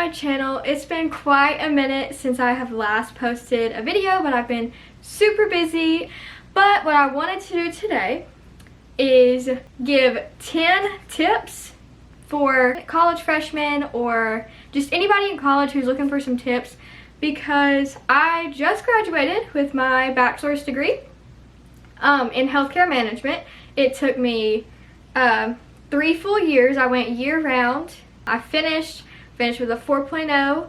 my channel. It's been quite a minute since I have last posted a video, but I've been super busy. But what I wanted to do today is give 10 tips for college freshmen or just anybody in college who's looking for some tips, because I just graduated with my bachelor's degree in healthcare management. It took me 3 full years. I went year-round. I finished with a 4.0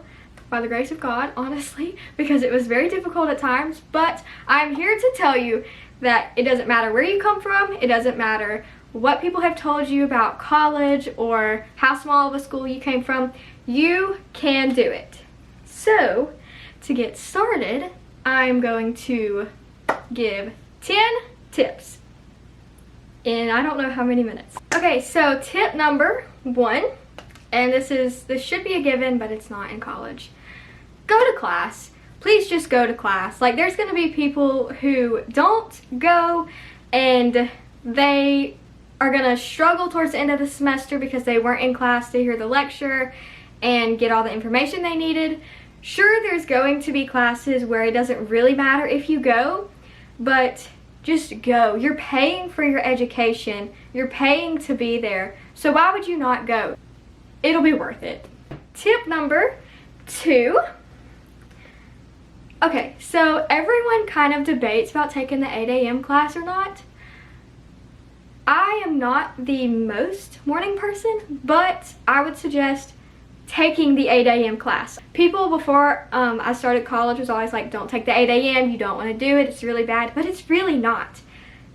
by the grace of God, honestly, because it was very difficult at times. But I'm here to tell you that it doesn't matter where you come from. It doesn't matter what people have told you about college or how small of a school you came from. You can do it. So, to get started, I'm going to give 10 tips in I don't know how many minutes. Okay, so tip number 1, and this should be a given, but it's not in college. Go to class. Please just go to class. Like, there's gonna be people who don't go and they are gonna struggle towards the end of the semester because they weren't in class to hear the lecture and get all the information they needed. Sure, there's going to be classes where it doesn't really matter if you go, but just go. You're paying for your education. You're paying to be there. So why would you not go? It'll be worth it. Tip number 2. Okay, so everyone kind of debates about taking the 8 a.m. class or not. I am not the most morning person, but I would suggest taking the 8 a.m. class. People before I started college was always like, don't take the 8 a.m. You don't want to do it. It's really bad, but it's really not.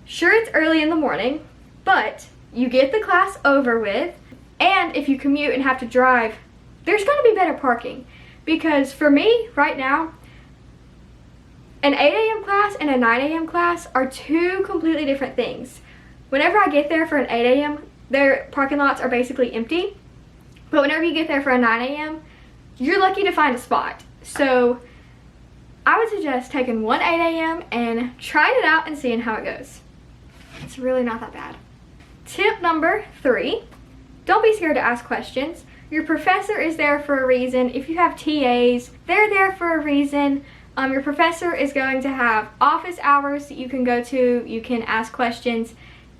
Sure, it's early in the morning, but you get the class over with, and if you commute and have to drive, there's going to be better parking. Because for me, right now, an 8 a.m. class and a 9 a.m. class are 2 completely different things. Whenever I get there for an 8 a.m., their parking lots are basically empty. But whenever you get there for a 9 a.m., you're lucky to find a spot. So I would suggest taking one 8 a.m. and trying it out and seeing how it goes. It's really not that bad. Tip number 3, don't be scared to ask questions. Your professor is there for a reason. If you have TAs, they're there for a reason. Your professor is going to have office hours that you can go to. You can ask questions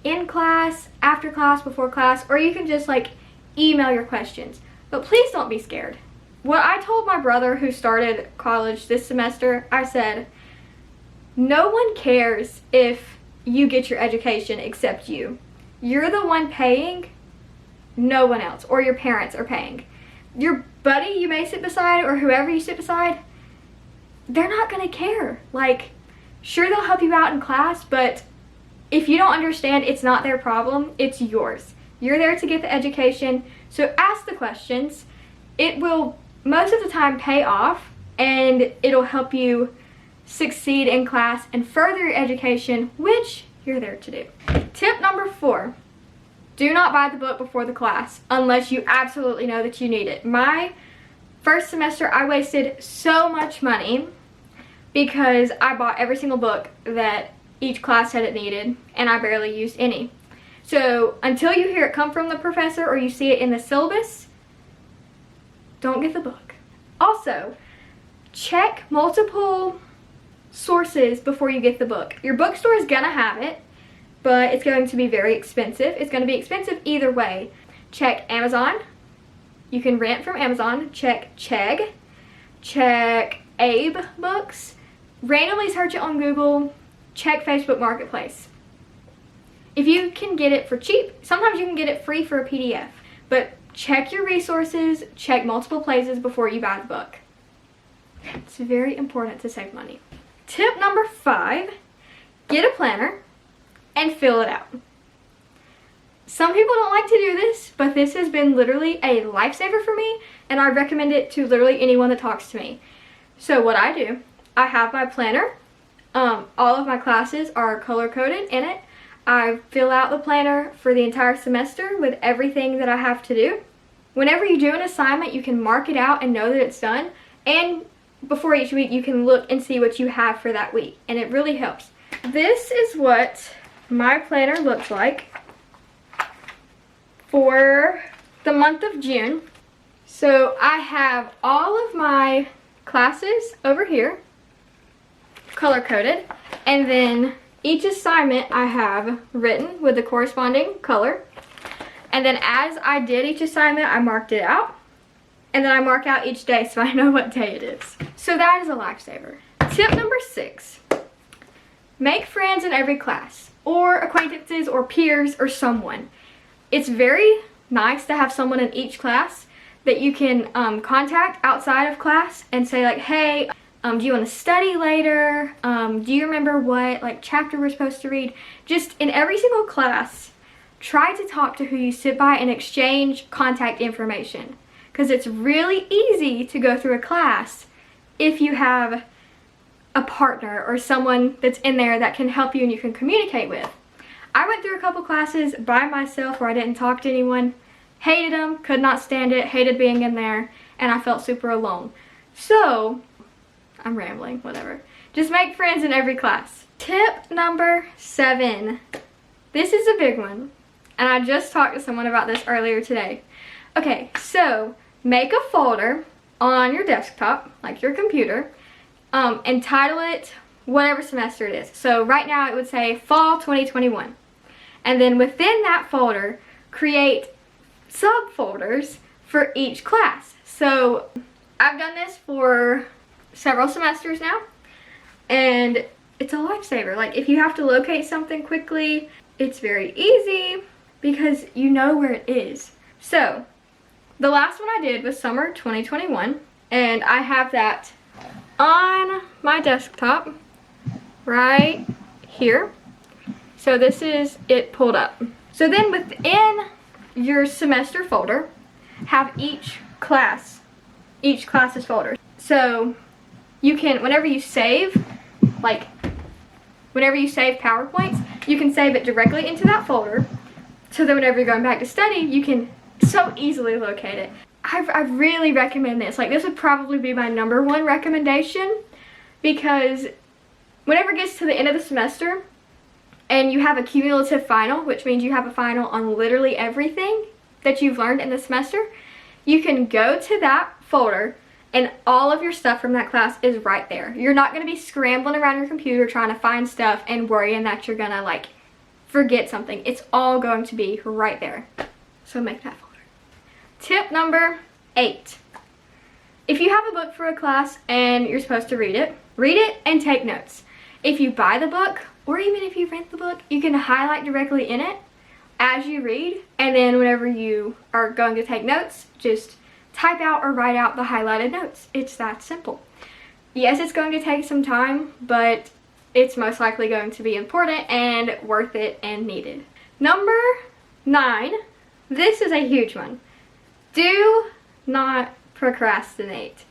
in class, after class, before class, or you can just like email your questions. But please don't be scared. What I told my brother who started college this semester, I said, no one cares if you get your education except you. You're the one paying, no one else, or your parents are paying. Your buddy you may sit beside or whoever you sit beside, they're not gonna care. Like, sure, they'll help you out in class, but if you don't understand, it's not their problem, it's yours. You're there to get the education, so ask the questions. It will most of the time pay off, and it'll help you succeed in class and further your education, which you're there to do. Tip number 4, do not buy the book before the class unless you absolutely know that you need it. My first semester, I wasted so much money because I bought every single book that each class said it needed, and I barely used any. So until you hear it come from the professor or you see it in the syllabus, don't get the book. Also, check multiple sources before you get the book. Your bookstore is gonna have it, but it's going to be very expensive. It's gonna be expensive either way. Check Amazon. You can rent from Amazon. Check Chegg. Check Abe Books. Randomly search it on Google. Check Facebook Marketplace. If you can get it for cheap, sometimes you can get it free for a PDF. But check your resources, check multiple places before you buy the book. It's very important to save money. Tip number 5, get a planner and fill it out. Some people don't like to do this, but this has been literally a lifesaver for me, and I recommend it to literally anyone that talks to me. So what I do, I have my planner. All of my classes are color-coded in it. I fill out the planner for the entire semester with everything that I have to do. Whenever you do an assignment, you can mark it out and know that it's done. And before each week, you can look and see what you have for that week. And it really helps. This is what my planner looks like for the month of June. So I have all of my classes over here, color coded, and then each assignment I have written with the corresponding color. And then as I did each assignment, I marked it out. And then I mark out each day so I know what day it is. So that is a lifesaver. Tip number 6, make friends in every class, or acquaintances, or peers, or someone. It's very nice to have someone in each class that you can contact outside of class and say like, hey, do you want to study later? Do you remember what like chapter we're supposed to read? Just in every single class, try to talk to who you sit by and exchange contact information. Because it's really easy to go through a class if you have a partner or someone that's in there that can help you and you can communicate with. I went through a couple classes by myself where I didn't talk to anyone. Hated them, could not stand it, hated being in there, and I felt super alone. So, I'm rambling, whatever. Just make friends in every class. Tip number 7. This is a big one, and I just talked to someone about this earlier today. Okay, so make a folder on your desktop, like your computer, and title it whatever semester it is. So right now it would say Fall 2021. And then within that folder, create subfolders for each class. So I've done this for several semesters now, and it's a lifesaver. Like if you have to locate something quickly, it's very easy because you know where it is. So the last one I did was summer 2021, and I have that on my desktop right here. So this is it pulled up. So then within your semester folder, have each class's folder. So you can, whenever you save PowerPoints, you can save it directly into that folder so that whenever you're going back to study, you can so easily locate it. I really recommend this. Like this would probably be my #1 recommendation, because whenever it gets to the end of the semester and you have a cumulative final, which means you have a final on literally everything that you've learned in the semester, you can go to that folder and all of your stuff from that class is right there. You're not going to be scrambling around your computer trying to find stuff and worrying that you're going to like forget something. It's all going to be right there. So make that folder. Tip number 8. If you have a book for a class and you're supposed to read it and take notes. If you buy the book, or even if you rent the book, you can highlight directly in it as you read, and then whenever you are going to take notes, just type out or write out the highlighted notes. It's that simple. Yes, it's going to take some time, but it's most likely going to be important and worth it and needed. Number 9, this is a huge one. Do not procrastinate.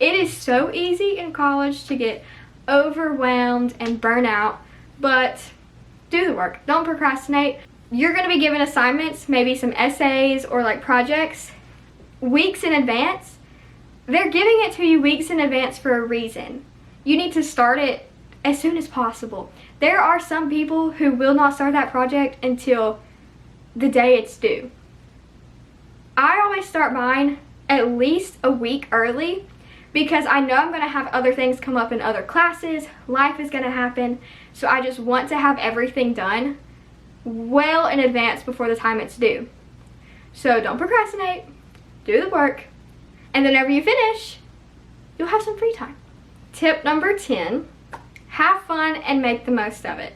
It is so easy in college to get overwhelmed and burn out, but do the work. Don't procrastinate. You're going to be given assignments, maybe some essays or like projects, weeks in advance. They're giving it to you weeks in advance for a reason. You need to start it as soon as possible. There are some people who will not start that project until the day it's due. I always start mine at least a week early because I know I'm going to have other things come up in other classes. Life is going to happen. So I just want to have everything done well in advance before the time it's due. So don't procrastinate. Do the work. And then whenever you finish, you'll have some free time. Tip number 10, have fun and make the most of it.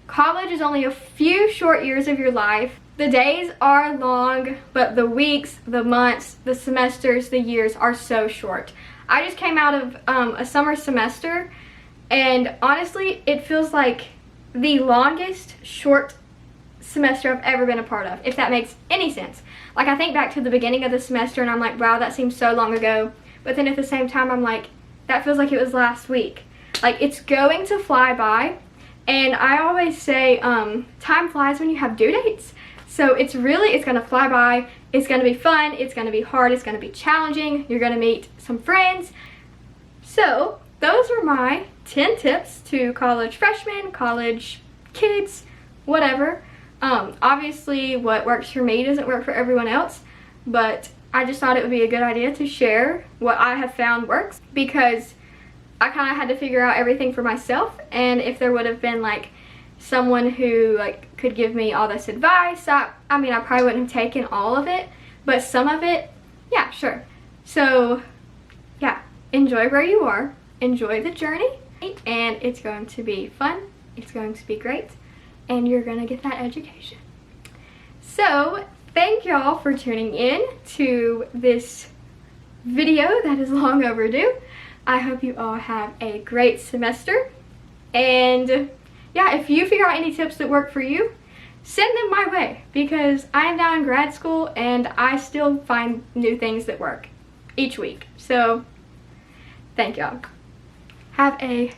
College is only a few short years of your life. The days are long, but the weeks, the months, the semesters, the years are so short. I just came out of a summer semester, and honestly, it feels like the longest short semester I've ever been a part of, if that makes any sense. Like, I think back to the beginning of the semester, and I'm like, wow, that seems so long ago. But then at the same time, I'm like, that feels like it was last week. Like, it's going to fly by, and I always say, time flies when you have due dates. So it's gonna fly by, it's gonna be fun, it's gonna be hard, it's gonna be challenging, you're gonna meet some friends. So those are my 10 tips to college freshmen, college kids, whatever. Obviously what works for me doesn't work for everyone else, but I just thought it would be a good idea to share what I have found works, because I kind of had to figure out everything for myself, and if there would have been like someone who like could give me all this advice, I mean, I probably wouldn't have taken all of it, but some of it, yeah, sure. So yeah, enjoy where you are, enjoy the journey, and it's going to be fun, it's going to be great, and you're gonna get that education. So thank y'all for tuning in to this video that is long overdue. I hope you all have a great semester, and yeah, if you figure out any tips that work for you, send them my way, because I am now in grad school and I still find new things that work each week. So thank y'all. Have a